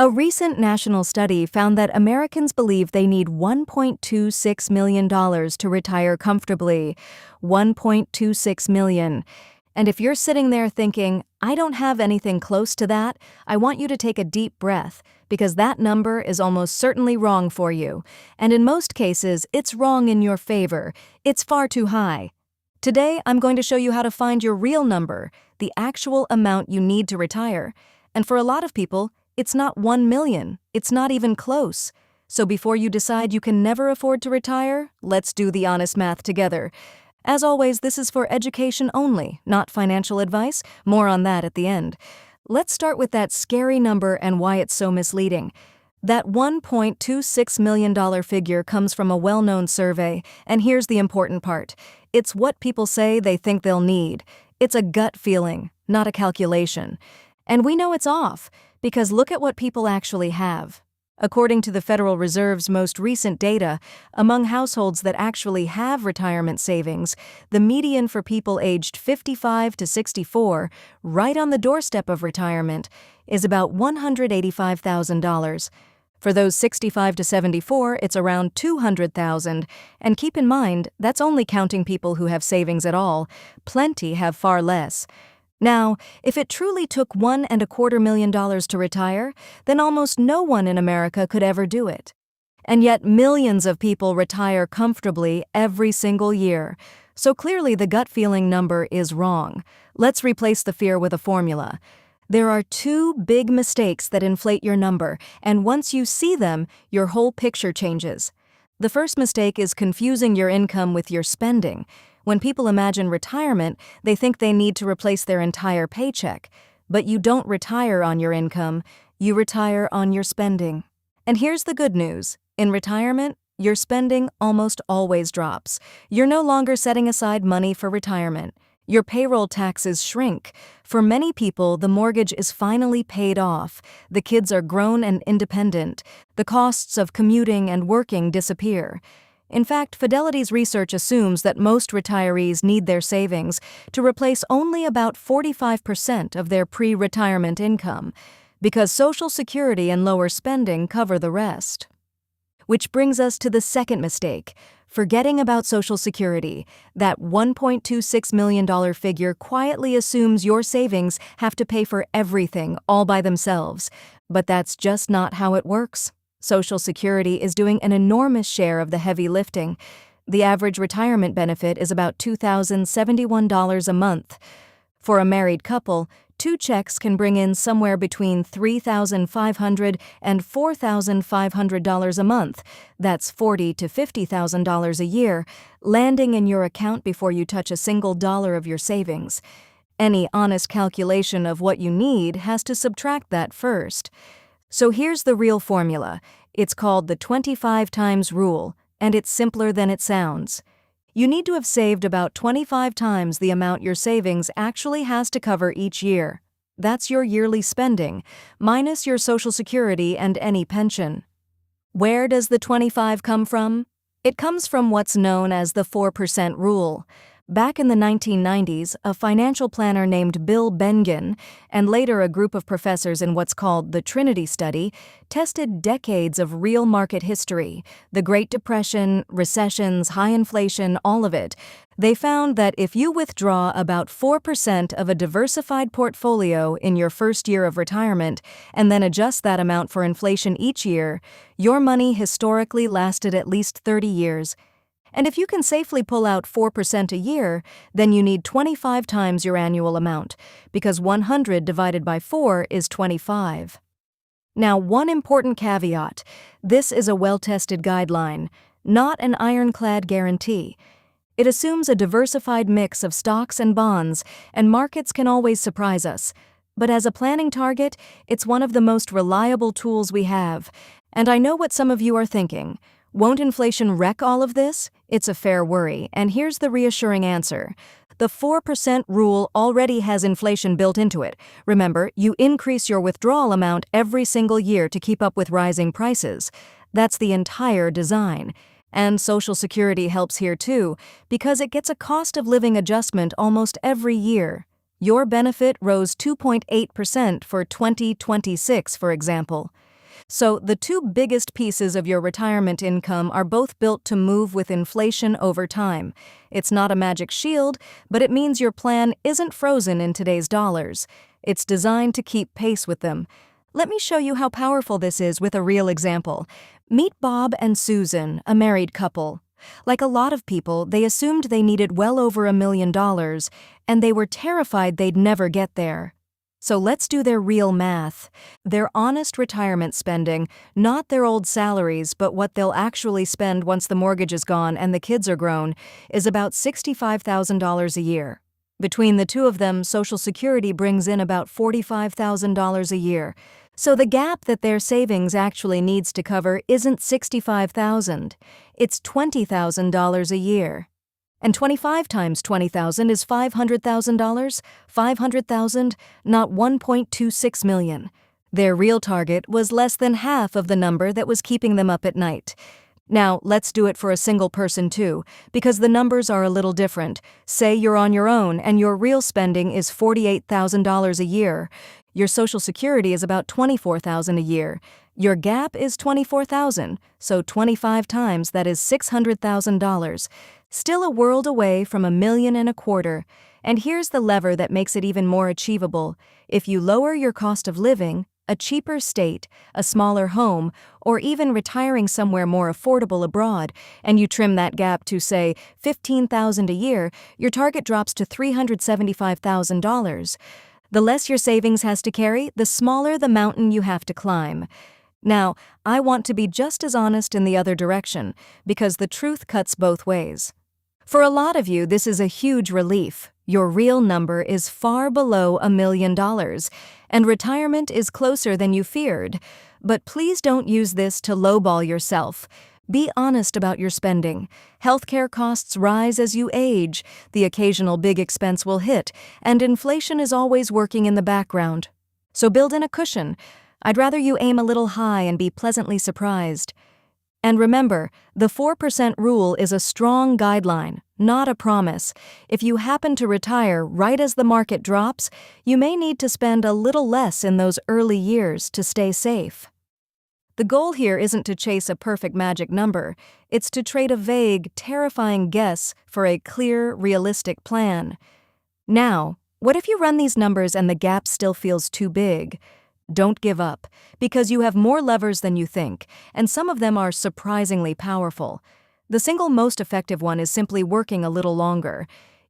A recent national study found that Americans believe they need $1.26 million to retire comfortably. $1.26 million. And if you're sitting there thinking, I don't have anything close to that, I want you to take a deep breath, because that number is almost certainly wrong for you. And in most cases, it's wrong in your favor. It's far too high. Today, I'm going to show you how to find your real number, the actual amount you need to retire. And for a lot of people, it's not 1 million. It's not even close. So before you decide you can never afford to retire, let's do the honest math together. As always, this is for education only, not financial advice. More on that at the end. Let's start with that scary number and why it's so misleading. That $1.26 million figure comes from a well-known survey, and here's the important part. It's what people say they think they'll need. It's a gut feeling, not a calculation. And we know it's off, because look at what people actually have. According to the Federal Reserve's most recent data, among households that actually have retirement savings, the median for people aged 55 to 64, right on the doorstep of retirement, is about $185,000. For those 65 to 74, it's around $200,000. And keep in mind, that's only counting people who have savings at all. Plenty have far less. Now, if it truly took $1.25 million to retire, then almost no one in America could ever do it. And yet millions of people retire comfortably every single year. So clearly the gut feeling number is wrong. Let's replace the fear with a formula. There are two big mistakes that inflate your number, and once you see them, your whole picture changes. The first mistake is confusing your income with your spending. When people imagine retirement, they think they need to replace their entire paycheck. But you don't retire on your income, you retire on your spending. And here's the good news. In retirement, your spending almost always drops. You're no longer setting aside money for retirement. Your payroll taxes shrink. For many people, the mortgage is finally paid off. The kids are grown and independent. The costs of commuting and working disappear. In fact, Fidelity's research assumes that most retirees need their savings to replace only about 45% of their pre-retirement income, because Social Security and lower spending cover the rest. Which brings us to the second mistake, forgetting about Social Security. That $1.26 million figure quietly assumes your savings have to pay for everything all by themselves. But that's just not how it works. Social Security is doing an enormous share of the heavy lifting. The average retirement benefit is about $2,071 a month. For a married couple, 2 checks can bring in somewhere between $3,500 and $4,500 a month. That's $40,000 to $50,000 a year, landing in your account before you touch a single dollar of your savings. Any honest calculation of what you need has to subtract that first. So here's the real formula. It's called the 25 times rule, and it's simpler than it sounds. You need to have saved about 25 times the amount your savings actually has to cover each year. That's your yearly spending, minus your Social Security and any pension. Where does the 25 come from? It comes from what's known as the 4% rule. Back in the 1990s, a financial planner named Bill Bengen, and later a group of professors in what's called the Trinity study, tested decades of real market history, the Great Depression, recessions, high inflation, all of it. They found that if you withdraw about 4% of a diversified portfolio in your first year of retirement and then adjust that amount for inflation each year, your money historically lasted at least 30 years. And if you can safely pull out 4% a year, then you need 25 times your annual amount, because 100 divided by 4 is 25. Now, one important caveat. This is a well-tested guideline, not an ironclad guarantee. It assumes a diversified mix of stocks and bonds, and markets can always surprise us. But as a planning target, it's one of the most reliable tools we have. And I know what some of you are thinking. Won't inflation wreck all of this? It's a fair worry, and here's the reassuring answer. The 4% rule already has inflation built into it. Remember, you increase your withdrawal amount every single year to keep up with rising prices. That's the entire design. And Social Security helps here too, because it gets a cost of living adjustment almost every year. Your benefit rose 2.8% for 2026, for example. So, the two biggest pieces of your retirement income are both built to move with inflation over time. It's not a magic shield, but it means your plan isn't frozen in today's dollars. It's designed to keep pace with them. Let me show you how powerful this is with a real example. Meet Bob and Susan, a married couple. Like a lot of people, they assumed they needed well over $1 million, and they were terrified they'd never get there. So let's do their real math. Their honest retirement spending, not their old salaries, but what they'll actually spend once the mortgage is gone and the kids are grown, is about $65,000 a year. Between the two of them, Social Security brings in about $45,000 a year. So the gap that their savings actually needs to cover isn't $65,000, it's $20,000 a year. And 25 times $20,000 is $500,000. 500,000, not $1.26 million. Their real target was less than half of the number that was keeping them up at night. Now, let's do it for a single person too, because the numbers are a little different. Say you're on your own and your real spending is $48,000 a year. Your Social Security is about $24,000 a year. Your gap is $24,000, so 25 times that is $600,000. Still a world away from $1.25 million. And here's the lever that makes it even more achievable. If you lower your cost of living, a cheaper state, a smaller home, or even retiring somewhere more affordable abroad, and you trim that gap to, say, $15,000 a year, your target drops to $375,000. The less your savings has to carry, the smaller the mountain you have to climb. Now, I want to be just as honest in the other direction, because the truth cuts both ways. For a lot of you, this is a huge relief. Your real number is far below $1 million, and retirement is closer than you feared. But please don't use this to lowball yourself. Be honest about your spending. Healthcare costs rise as you age, the occasional big expense will hit, and inflation is always working in the background. So build in a cushion. I'd rather you aim a little high and be pleasantly surprised. And remember, the 4% rule is a strong guideline, not a promise. If you happen to retire right as the market drops, you may need to spend a little less in those early years to stay safe. The goal here isn't to chase a perfect magic number. It's to trade a vague, terrifying guess for a clear, realistic plan. Now, what if you run these numbers and the gap still feels too big? Don't give up, because you have more levers than you think, and some of them are surprisingly powerful. The single most effective one is simply working a little longer.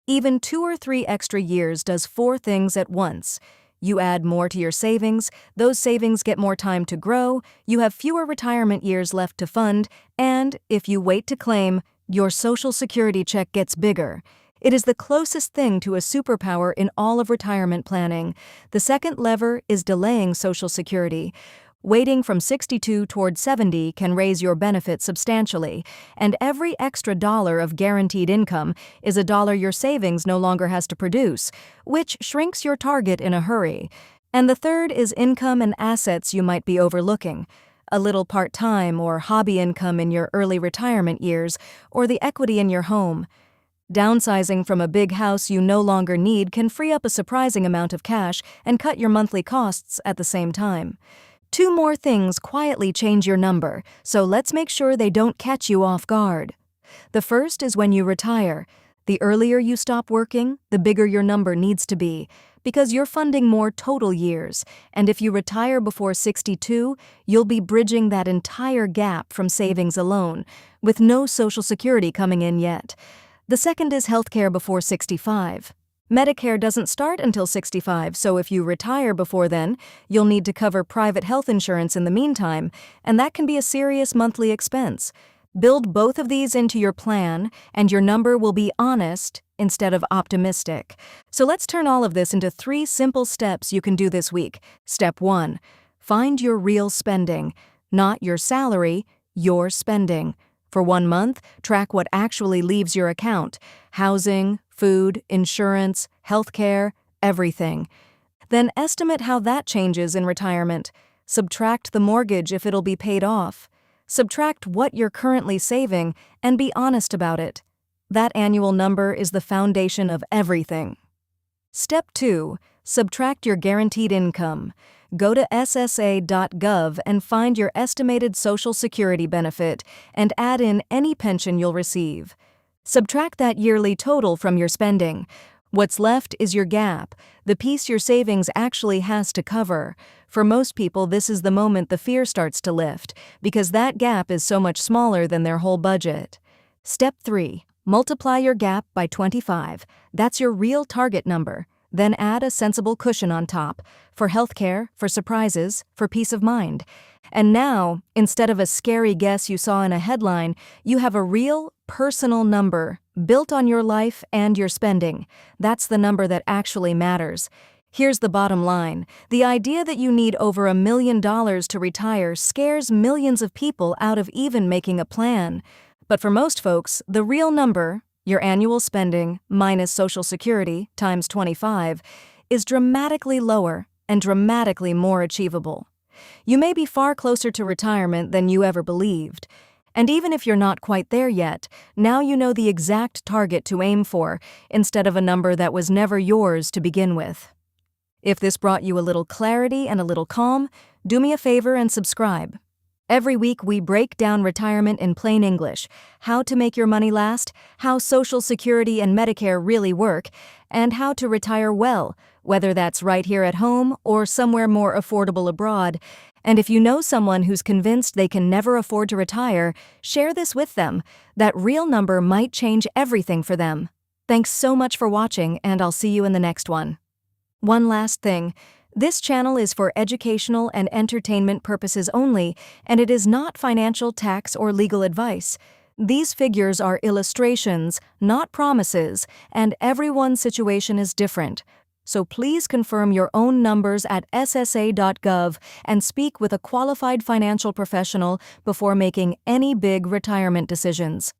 Even 2 or 3 extra years does 4 things at once. You add more to your savings, those savings get more time to grow, you have fewer retirement years left to fund, and, if you wait to claim, your Social Security check gets bigger. It is the closest thing to a superpower in all of retirement planning. The second lever is delaying Social Security. Waiting from 62 toward 70 can raise your benefit substantially, and every extra dollar of guaranteed income is a dollar your savings no longer has to produce, which shrinks your target in a hurry. And the third is income and assets you might be overlooking. A little part-time or hobby income in your early retirement years, or the equity in your home. Downsizing from a big house you no longer need can free up a surprising amount of cash and cut your monthly costs at the same time. 2 more things quietly change your number, so let's make sure they don't catch you off guard. The first is when you retire. The earlier you stop working, the bigger your number needs to be, because you're funding more total years, and if you retire before 62, you'll be bridging that entire gap from savings alone, with no Social Security coming in yet. The second is healthcare before 65. Medicare doesn't start until 65, so if you retire before then, you'll need to cover private health insurance in the meantime, and that can be a serious monthly expense. Build both of these into your plan, and your number will be honest instead of optimistic. So let's turn all of this into 3 simple steps you can do this week. Step 1. Find your real spending, not your salary, your spending. For 1 month, track what actually leaves your account: housing, food, insurance, healthcare, everything. Then estimate how that changes in retirement. Subtract the mortgage if it'll be paid off. Subtract what you're currently saving and be honest about it. That annual number is the foundation of everything. Step 2. Subtract your guaranteed income. Go to ssa.gov and find your estimated Social Security benefit and add in any pension you'll receive. Subtract that yearly total from your spending. What's left is your gap, the piece your savings actually has to cover. For most people, this is the moment the fear starts to lift, because that gap is so much smaller than their whole budget. Step 3. Multiply your gap by 25. That's your real target number. Then add a sensible cushion on top, for healthcare, for surprises, for peace of mind. And now, instead of a scary guess you saw in a headline, you have a real, personal number, built on your life and your spending. That's the number that actually matters. Here's the bottom line. The idea that you need over $1 million to retire scares millions of people out of even making a plan. But for most folks, the real number, your annual spending minus Social Security times 25, is dramatically lower and dramatically more achievable. You may be far closer to retirement than you ever believed. And even if you're not quite there yet, now you know the exact target to aim for, instead of a number that was never yours to begin with. If this brought you a little clarity and a little calm, do me a favor and subscribe. Every week we break down retirement in plain English, how to make your money last, how Social Security and Medicare really work, and how to retire well, whether that's right here at home or somewhere more affordable abroad. And if you know someone who's convinced they can never afford to retire, share this with them. That real number might change everything for them. Thanks so much for watching, and I'll see you in the next one. One last thing. This channel is for educational and entertainment purposes only, and it is not financial, tax, or legal advice. These figures are illustrations, not promises, and everyone's situation is different. So please confirm your own numbers at ssa.gov and speak with a qualified financial professional before making any big retirement decisions.